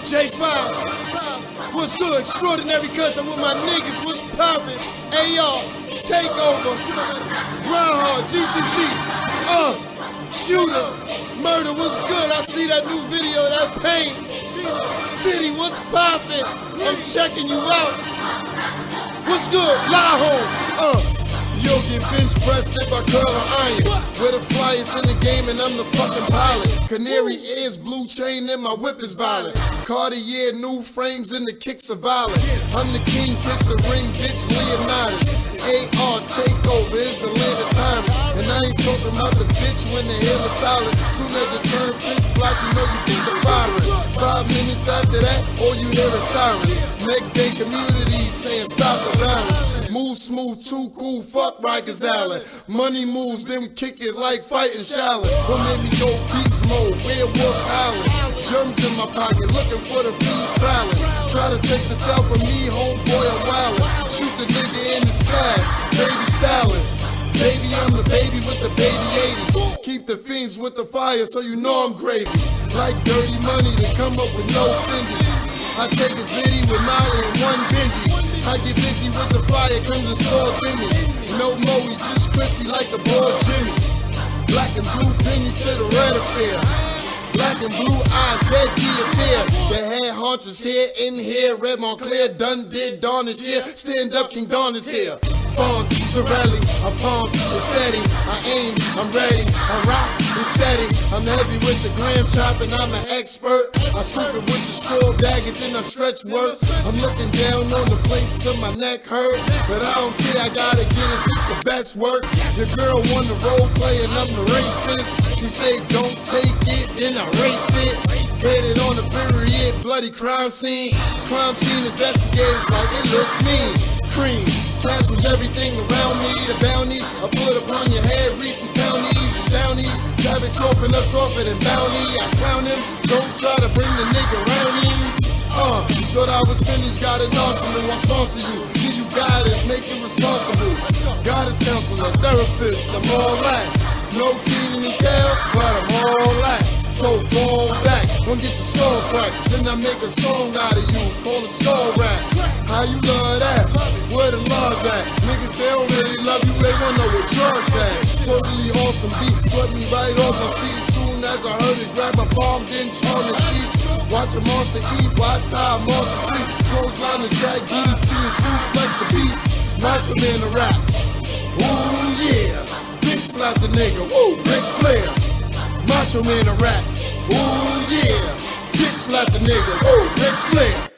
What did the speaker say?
J5, what's good? Extraordinary cousin with my niggas, what's poppin'? AR, Takeover, Grind Hard, GCC, Shooter, Murder, what's good? I see that new video, that pain. City, what's poppin'? I'm checking you out. What's good? Lie home, You'll get bench pressed if I curl an iron. We're the flyest in the game and I'm the fucking pilot. Canary ears, blue chain and my whip is violent. Cartier, new frames and the kicks are violent. I'm the king, kiss the ring, bitch, Leonidas. AR, Takeover is the land of time. And I ain't talking about the bitch when the hill is solid. Soon as it turn pitch black, you know you think the firing. 5 minutes after that, all you hear is sirens. Next day, community saying stop the violence. Move smooth, too cool, fuck Rikers Island. Money moves, them kick it like fighting Shaolin. What made me go beast mode, Werewolf Island. Germs in my pocket, looking for the beast prowling. Try to take the south from me, homeboy, I'm wildin'. Shoot the nigga in the sky, baby styling. Baby, I'm the baby with the baby 80. Keep the fiends with the fire so you know I'm gravy. Like dirty money to come up with no Fendi. I take his bitty with Molly and one Benji. I get busy with the fire, comes and store Jimmy. No Moe, just Chrissy like the boy Jimmy. Black and blue pennies to the red affair. Black and blue eyes, that be a fear. The head haunches here, in here. Red Montclair, done did, Dawn is here. Stand up, King Dawn is here. Fawns, Sorelli, I palms, it's steady. I aim, I'm ready. I rocks, I'm steady. I'm heavy with the gram chopping, I'm an expert. I scoop it with the straw bag and then I stretch works. I'm looking down on the place till my neck hurt. But I don't care, I gotta get it, this the best work. Your girl won the role play and I'm the rapist. She say don't take it, then I rape it. Headed on the period, bloody crime scene. Crime scene investigators like it looks mean. Cream, cash was everything around me. The bounty I put upon your head, reach the counties and downy. Traffic's open us offer than bounty. I crown him, don't try to bring the nigga around him. Thought I was finished, got an arsenal, I sponsor you. Give you guidance, make you responsible. Guidance counselor, therapist, I'm all that. No Keenan and Kel, but I'm all that. So fall back, don't get your skull cracked. Then I make a song out of you, call it skull rap. How you love that? Where the love at? Niggas, they don't really love you, they wanna know what drugs at. Totally awesome beat, swept me right off my feet. Soon as I heard it, grab my palm, then charm the cheese. Watch a monster eat, watch how a monster creep. Clothesline the track, DDT and suplex the beat. Macho Man the rap, ooh yeah. Big slap the nigga, woo, Ric Flair. Macho Man the rap, ooh yeah. Big slap the nigga, woo, Ric Flair.